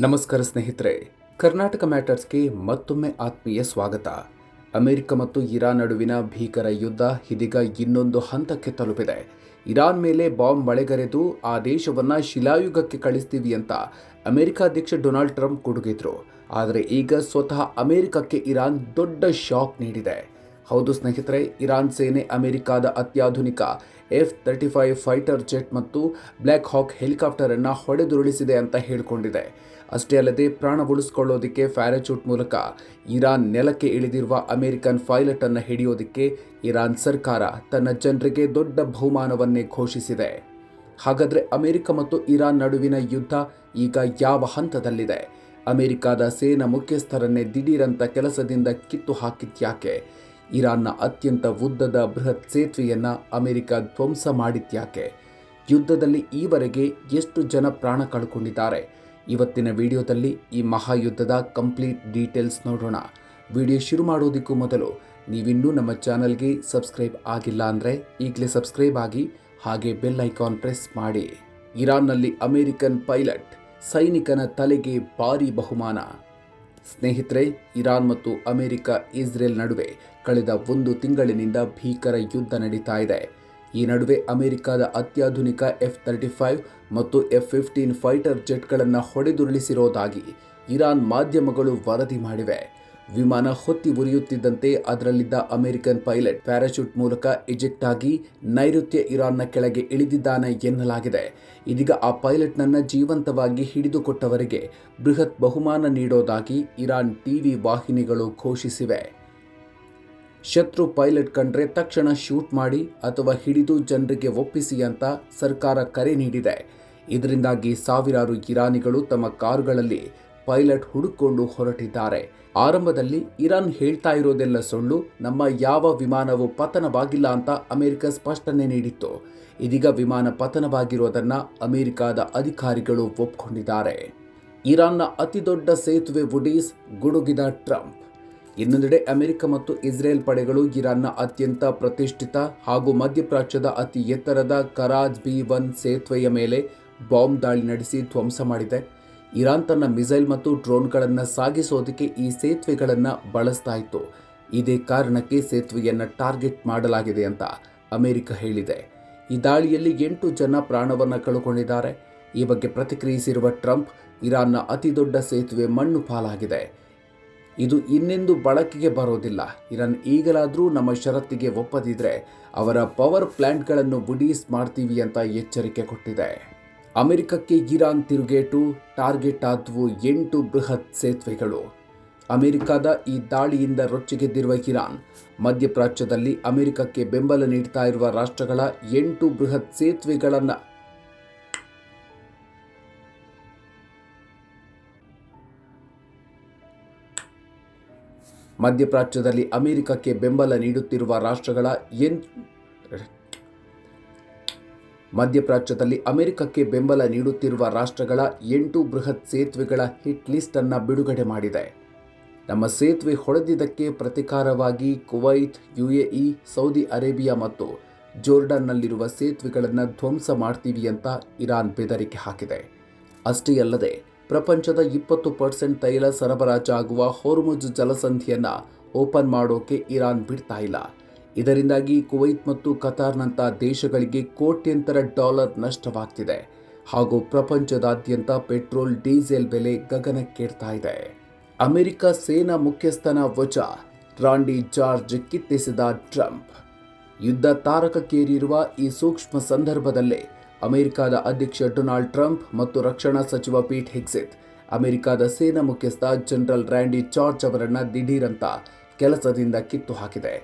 ನಮಸ್ಕಾರ ಸ್ನೇಹಿತರೆ, ಕರ್ನಾಟಕ ಮ್ಯಾಟರ್ಸ್ಗೆ ಮತ್ತೊಮ್ಮೆ ಆತ್ಮೀಯ ಸ್ವಾಗತ. ಅಮೆರಿಕ ಮತ್ತು ಇರಾನ್ ನಡುವಿನ ಭೀಕರ ಯುದ್ಧ ಇದೀಗ ಇನ್ನೊಂದು ಹಂತಕ್ಕೆ ತಲುಪಿದೆ. ಇರಾನ್ ಮೇಲೆ ಬಾಂಬ್ ಮಳೆಗರೆದು ಆ ದೇಶವನ್ನು ಶಿಲಾಯುಗಕ್ಕೆ ಕಳಿಸ್ತೀವಿ ಅಂತ ಅಮೆರಿಕ ಅಧ್ಯಕ್ಷ ಡೊನಾಲ್ಡ್ ಟ್ರಂಪ್ ಗುಡುಗಿದ್ರು. ಆದರೆ ಈಗ ಸ್ವತಃ ಅಮೆರಿಕಕ್ಕೆ ಇರಾನ್ ದೊಡ್ಡ ಶಾಕ್ ನೀಡಿದೆ. ಹೌದು ಸ್ನೇಹಿತರೆ, ಇರಾನ್ ಸೇನೆ ಅಮೆರಿಕದ ಅತ್ಯಾಧುನಿಕ F-35 ಫೈಟರ್ ಜೆಟ್ ಮತ್ತು ಬ್ಲ್ಯಾಕ್ ಹಾಕ್ ಹೆಲಿಕಾಪ್ಟರ್ ಅನ್ನು ಹೊಡೆದುರುಳಿಸಿದೆ ಅಂತ ಹೇಳಿಕೊಂಡಿದೆ. ಅಷ್ಟೇ ಅಲ್ಲದೆ ಪ್ರಾಣ ಉಳಿಸಿಕೊಳ್ಳೋದಕ್ಕೆ ಪ್ಯಾರಾಚೂಟ್ ಮೂಲಕ ಇರಾನ್ ನೆಲಕ್ಕೆ ಇಳಿದಿರುವ ಅಮೆರಿಕನ್ ಪೈಲಟ್ ಅನ್ನು ಹಿಡಿಯೋದಕ್ಕೆ ಇರಾನ್ ಸರ್ಕಾರ ತನ್ನ ಜನರಿಗೆ ದೊಡ್ಡ ಬಹುಮಾನವನ್ನೇ ಘೋಷಿಸಿದೆ. ಹಾಗಾದರೆ ಅಮೆರಿಕ ಮತ್ತು ಇರಾನ್ ನಡುವಿನ ಯುದ್ಧ ಈಗ ಯಾವ ಹಂತದಲ್ಲಿದೆ? ಅಮೆರಿಕದ ಸೇನಾ ಮುಖ್ಯಸ್ಥರನ್ನೇ ದಿಢೀರಂತ ಕೆಲಸದಿಂದ ಕಿತ್ತು ಹಾಕಿದ್ಯಾಕೆ? ಇರಾನ್ನ ಅತ್ಯಂತ ಉದ್ದದ ಬೃಹತ್ ಸೇತುವೆಯನ್ನು ಅಮೆರಿಕ ಧ್ವಂಸ ಮಾಡಿದ್ಯಾಕೆ? ಯುದ್ಧದಲ್ಲಿ ಈವರೆಗೆ ಎಷ್ಟು ಜನ ಪ್ರಾಣ ಕಳ್ಕೊಂಡಿದ್ದಾರೆ? ಇವತ್ತಿನ ವಿಡಿಯೋದಲ್ಲಿ ಈ ಮಹಾಯುದ್ಧದ ಕಂಪ್ಲೀಟ್ ಡೀಟೇಲ್ಸ್ ನೋಡೋಣ. ವಿಡಿಯೋ ಶುರು ಮಾಡೋದಕ್ಕೂ ಮೊದಲು ನೀವಿನ್ನೂ ನಮ್ಮ ಚಾನಲ್ಗೆ ಸಬ್ಸ್ಕ್ರೈಬ್ ಆಗಿಲ್ಲ ಅಂದರೆ ಈಗಲೇ ಸಬ್ಸ್ಕ್ರೈಬ್ ಆಗಿ, ಹಾಗೆ ಬೆಲ್ ಐಕಾನ್ ಪ್ರೆಸ್ ಮಾಡಿ. ಇರಾನ್ನಲ್ಲಿ ಅಮೆರಿಕನ್ ಪೈಲಟ್ ಸೈನಿಕನ ತಲೆಗೆ ಭಾರಿ ಬಹುಮಾನ. ಸ್ನೇಹಿತರೆ, ಇರಾನ್ ಮತ್ತು ಅಮೆರಿಕ ಇಸ್ರೇಲ್ ನಡುವೆ ಕಳೆದ 1 ತಿಂಗಳಿನಿಂದ ಭೀಕರ ಯುದ್ಧ ನಡೀತಾ ಇದೆ. ಈ ನಡುವೆ ಅಮೆರಿಕದ ಅತ್ಯಾಧುನಿಕ F-35 ಮತ್ತು F-15 ಫೈಟರ್ ಜೆಟ್ಗಳನ್ನು ಹೊಡೆದುರುಳಿಸಿರೋದಾಗಿ ಇರಾನ್ ಮಾಧ್ಯಮಗಳು ವರದಿ ಮಾಡಿವೆ. ವಿಮಾನ ಹೊತ್ತಿ ಉರಿಯುತ್ತಿದ್ದಂತೆ ಅದರಲ್ಲಿದ್ದ ಅಮೆರಿಕನ್ ಪೈಲಟ್ ಪ್ಯಾರಾಚೂಟ್ ಮೂಲಕ ಎಜೆಕ್ಟ್ ಆಗಿ ನೈಋತ್ಯ ಇರಾನ್ನ ಕೆಳಗೆ ಇಳಿದಿದ್ದಾನೆ ಎನ್ನಲಾಗಿದೆ. ಇದೀಗ ಆ ಪೈಲಟ್ನನ್ನು ಜೀವಂತವಾಗಿ ಹಿಡಿದುಕೊಟ್ಟವರಿಗೆ ಬೃಹತ್ ಬಹುಮಾನ ನೀಡೋದಾಗಿ ಇರಾನ್ ಟಿವಿ ವಾಹಿನಿಗಳು ಘೋಷಿಸಿವೆ. ಶತ್ರು ಪೈಲಟ್ ಕಂಡ್ರೆ ತಕ್ಷಣ ಶೂಟ್ ಮಾಡಿ ಅಥವಾ ಹಿಡಿದು ಜನರಿಗೆ ಒಪ್ಪಿಸಿ ಅಂತ ಸರ್ಕಾರ ಕರೆ ನೀಡಿದೆ. ಇದರಿಂದಾಗಿ ಸಾವಿರಾರು ಇರಾನಿಗಳು ತಮ್ಮ ಕಾರುಗಳಲ್ಲಿ ಪೈಲಟ್ ಹುಡುಕೊಂಡು ಹೊರಟಿದ್ದಾರೆ. ಆರಂಭದಲ್ಲಿ ಇರಾನ್ ಹೇಳ್ತಾ ಇರೋದೆಲ್ಲ ಸುಳ್ಳು, ನಮ್ಮ ಯಾವ ವಿಮಾನವೂ ಪತನವಾಗಿಲ್ಲ ಅಂತ ಅಮೆರಿಕ ಸ್ಪಷ್ಟನೆ ನೀಡಿತ್ತು. ಇದೀಗ ವಿಮಾನ ಪತನವಾಗಿರೋದನ್ನ ಅಮೆರಿಕದ ಅಧಿಕಾರಿಗಳು ಒಪ್ಪಿಕೊಂಡಿದ್ದಾರೆ. ಇರಾನ್ನ ಅತಿದೊಡ್ಡ ಸೇತುವೆ ಉಡೀಸ್ ಗುಡುಗಿದ ಟ್ರಂಪ್. ಇನ್ನೊಂದೆಡೆ ಅಮೆರಿಕ ಮತ್ತು ಇಸ್ರೇಲ್ ಪಡೆಗಳು ಇರಾನ್ನ ಅತ್ಯಂತ ಪ್ರತಿಷ್ಠಿತ ಹಾಗೂ ಮಧ್ಯಪ್ರಾಚ್ಯದ ಅತಿ ಎತ್ತರದ ಕರಾಜ್ B-1 ಸೇತುವೆಯ ಮೇಲೆ ಬಾಂಬ್ ದಾಳಿ ನಡೆಸಿ ಧ್ವಂಸ ಮಾಡಿದೆ. ಇರಾನ್ ತನ್ನ ಮಿಸೈಲ್ ಮತ್ತು ಡ್ರೋನ್ಗಳನ್ನು ಸಾಗಿಸೋದಕ್ಕೆ ಈ ಸೇತುವೆಗಳನ್ನು ಬಳಸ್ತಾ ಇತ್ತು. ಇದೇ ಕಾರಣಕ್ಕೆ ಸೇತುವೆಯನ್ನು ಟಾರ್ಗೆಟ್ ಮಾಡಲಾಗಿದೆ ಅಂತ ಅಮೆರಿಕ ಹೇಳಿದೆ. ಈ ದಾಳಿಯಲ್ಲಿ 8 ಜನ ಪ್ರಾಣವನ್ನು ಕಳೆದುಕೊಂಡಿದ್ದಾರೆ. ಈ ಬಗ್ಗೆ ಪ್ರತಿಕ್ರಿಯಿಸಿರುವ ಟ್ರಂಪ್, ಇರಾನ್ನ ಅತಿದೊಡ್ಡ ಸೇತುವೆ ಮಣ್ಣು ಪಾಲಾಗಿದೆ, ಇದು ಇನ್ನೆಂದೂ ಬಳಕೆಗೆ ಬರೋದಿಲ್ಲ. ಇರಾನ್ ಈಗಲಾದರೂ ನಮ್ಮ ಷರತ್ತಿಗೆ ಒಪ್ಪದಿದ್ರೆ ಅವರ ಪವರ್ ಪ್ಲಾಂಟ್ಗಳನ್ನು ಬುಡೀಸ್ ಮಾಡ್ತೀವಿ ಅಂತ ಎಚ್ಚರಿಕೆ ಕೊಟ್ಟಿದೆ. ಅಮೆರಿಕಕ್ಕೆ ಇರಾನ್ ತಿರುಗೇಟು, ಟಾರ್ಗೆಟ್ ಆದವು 8 ಬೃಹತ್ ಸೇತುವೆಗಳು. ಅಮೆರಿಕದ ಈ ದಾಳಿಯಿಂದ ರೊಚ್ಚಿಗೆದ್ದಿರುವ ಇರಾನ್ ಮಧ್ಯಪ್ರಾಚ್ಯದಲ್ಲಿ ಅಮೆರಿಕಕ್ಕೆ ಬೆಂಬಲ ನೀಡ್ತಾ ಇರುವ ರಾಷ್ಟ್ರಗಳ 8 ಬೃಹತ್ ಸೇತುವೆಗಳನ್ನು ಮಧ್ಯಪ್ರಾಚ್ಯದಲ್ಲಿ ಅಮೆರಿಕಕ್ಕೆ ಬೆಂಬಲ ನೀಡುತ್ತಿರುವ ರಾಷ್ಟ್ರಗಳ ಮಧ್ಯಪ್ರಾಚ್ಯದಲ್ಲಿ ಅಮೆರಿಕಕ್ಕೆ ಬೆಂಬಲ ನೀಡುತ್ತಿರುವ ರಾಷ್ಟ್ರಗಳ 8 ಬೃಹತ್ ಸೇತುವೆಗಳ ಹಿಟ್ ಲಿಸ್ಟ್ ಅನ್ನು ಬಿಡುಗಡೆ ಮಾಡಿದೆ. ನಮ್ಮ ಸೇತುವೆ ಹೊಡೆದಿದ್ದಕ್ಕೆ ಪ್ರತಿಕಾರವಾಗಿ ಕುವೈತ್, UAE, ಸೌದಿ ಅರೇಬಿಯಾ ಮತ್ತು ಜೋರ್ಡನ್ನಲ್ಲಿರುವ ಸೇತುವೆಗಳನ್ನು ಧ್ವಂಸ ಮಾಡ್ತೀವಿ ಅಂತ ಇರಾನ್ ಬೆದರಿಕೆ ಹಾಕಿದೆ. ಅಷ್ಟೇ ಅಲ್ಲದೆ ಪ್ರಪಂಚದ 20% ತೈಲ ಸರಬರಾಜಾಗುವ ಹೊರ್ಮುಜ್ ಜಲಸಂಧಿಯನ್ನು ಓಪನ್ ಮಾಡೋಕೆ ಇರಾನ್ ಬಿಡ್ತಾ ಇಲ್ಲ. ಇದರಿಂದಾಗಿ ಕುವೈತ್ ಮತ್ತು ಕತಾರ್ನಂಥ ದೇಶಗಳಿಗೆ ಕೋಟ್ಯಂತರ ಡಾಲರ್ ನಷ್ಟವಾಗ್ತಿದೆ ಹಾಗೂ ಪ್ರಪಂಚದಾದ್ಯಂತ ಪೆಟ್ರೋಲ್, ಡೀಸೆಲ್ ಬೆಲೆ ಗಗನಕ್ಕೇರ್ತಾ ಇದೆ. ಅಮೆರಿಕ ಸೇನಾ ಮುಖ್ಯಸ್ಥನ ವಜಾ ರಾಂಡಿ ಜಾರ್ಜ್ ಕಿತ್ತೆಸೆದ ಟ್ರಂಪ್. ಯುದ್ಧ ತಾರಕಕ್ಕೇರಿರುವ ಈ ಸೂಕ್ಷ್ಮ ಸಂದರ್ಭದಲ್ಲೇ ಅಮೆರಿಕದ ಅಧ್ಯಕ್ಷ ಡೊನಾಲ್ಡ್ ಟ್ರಂಪ್ ಮತ್ತು ರಕ್ಷಣಾ ಸಚಿವ ಪೀಟ್ ಹೆಗ್ಸೆತ್ ಅಮೆರಿಕದ ಸೇನಾ ಮುಖ್ಯಸ್ಥ ಜನರಲ್ ರಾಂಡಿ ಜಾರ್ಜ್ ಅವರನ್ನು ದಿಢೀರಂತ ಕೆಲಸದಿಂದ ಕಿತ್ತು ಹಾಕಿದೆ.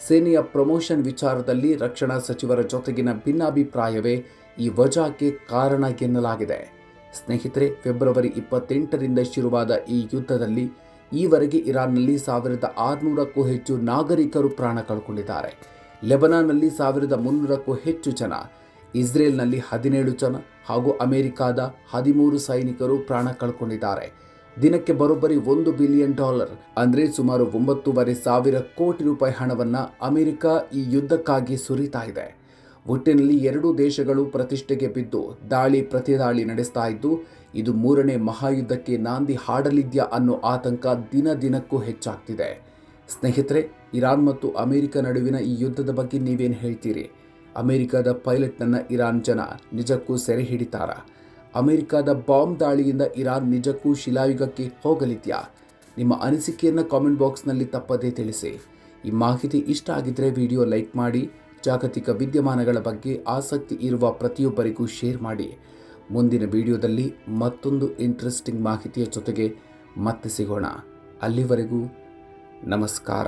ಸೇನೆಯ ಪ್ರಮೋಷನ್ ವಿಚಾರದಲ್ಲಿ ರಕ್ಷಣಾ ಸಚಿವರ ಜೊತೆಗಿನ ಭಿನ್ನಾಭಿಪ್ರಾಯವೇ ಈ ವಜಾಕ್ಕೆ ಕಾರಣ ಎನ್ನಲಾಗಿದೆ. ಸ್ನೇಹಿತರೆ, ಫೆಬ್ರವರಿ 28ರಿಂದ ಶುರುವಾದ ಈ ಯುದ್ಧದಲ್ಲಿ ಈವರೆಗೆ ಇರಾನ್ನಲ್ಲಿ 1600ಕ್ಕೂ ಹೆಚ್ಚು ನಾಗರಿಕರು ಪ್ರಾಣ ಕಳ್ಕೊಂಡಿದ್ದಾರೆ. ಲೆಬನಾನ್ನಲ್ಲಿ 1300ಕ್ಕೂ ಹೆಚ್ಚು ಜನ, ಇಸ್ರೇಲ್ನಲ್ಲಿ 17 ಜನ ಹಾಗೂ ಅಮೆರಿಕದ 13 ಸೈನಿಕರು ಪ್ರಾಣ ಕಳ್ಕೊಂಡಿದ್ದಾರೆ. ದಿನಕ್ಕೆ ಬರೋಬ್ಬರಿ $1 ಬಿಲಿಯನ್ ಅಂದರೆ ಸುಮಾರು 9,500 ಕೋಟಿ ರೂಪಾಯಿ ಹಣವನ್ನು ಅಮೆರಿಕ ಈ ಯುದ್ಧಕ್ಕಾಗಿ ಸುರಿತಾ ಇದೆ. ಒಟ್ಟಿನಲ್ಲಿ 2 ದೇಶಗಳು ಪ್ರತಿಷ್ಠೆಗೆ ಬಿದ್ದು ದಾಳಿ ಪ್ರತಿದಾಳಿ ನಡೆಸ್ತಾ ಇದ್ದು, ಇದು ಮೂರನೇ ಮಹಾಯುದ್ಧಕ್ಕೆ ನಾಂದಿ ಹಾಡಲಿದ್ಯಾ ಅನ್ನೋ ಆತಂಕ ದಿನ ದಿನಕ್ಕೂ ಹೆಚ್ಚಾಗ್ತಿದೆ. ಸ್ನೇಹಿತರೆ, ಇರಾನ್ ಮತ್ತು ಅಮೆರಿಕ ನಡುವಿನ ಈ ಯುದ್ಧದ ಬಗ್ಗೆ ನೀವೇನು ಹೇಳ್ತೀರಿ? ಅಮೆರಿಕದ ಪೈಲಟ್ನನ್ನು ಇರಾನ್ ಜನ ನಿಜಕ್ಕೂ ಸೆರೆ ಹಿಡಿತಾರಾ? ಅಮೆರಿಕದ ಬಾಂಬ್ ದಾಳಿಯಿಂದ ಇರಾನ್ ನಿಜಕ್ಕೂ ಶಿಲಾಯುಗಕ್ಕೆ ಹೋಗಲಿದೆಯಾ? ನಿಮ್ಮ ಅನಿಸಿಕೆಯನ್ನು ಕಾಮೆಂಟ್ ಬಾಕ್ಸ್ನಲ್ಲಿ ತಪ್ಪದೇ ತಿಳಿಸಿ. ಈ ಮಾಹಿತಿ ಇಷ್ಟ ಆಗಿದ್ದರೆ ವಿಡಿಯೋ ಲೈಕ್ ಮಾಡಿ, ಜಾಗತಿಕ ವಿದ್ಯಮಾನಗಳ ಬಗ್ಗೆ ಆಸಕ್ತಿ ಇರುವ ಪ್ರತಿಯೊಬ್ಬರಿಗೂ ಶೇರ್ ಮಾಡಿ. ಮುಂದಿನ ವಿಡಿಯೋದಲ್ಲಿ ಮತ್ತೊಂದು ಇಂಟ್ರೆಸ್ಟಿಂಗ್ ಮಾಹಿತಿಯ ಜೊತೆಗೆ ಮತ್ತೆ ಸಿಗೋಣ. ಅಲ್ಲಿವರೆಗೂ ನಮಸ್ಕಾರ.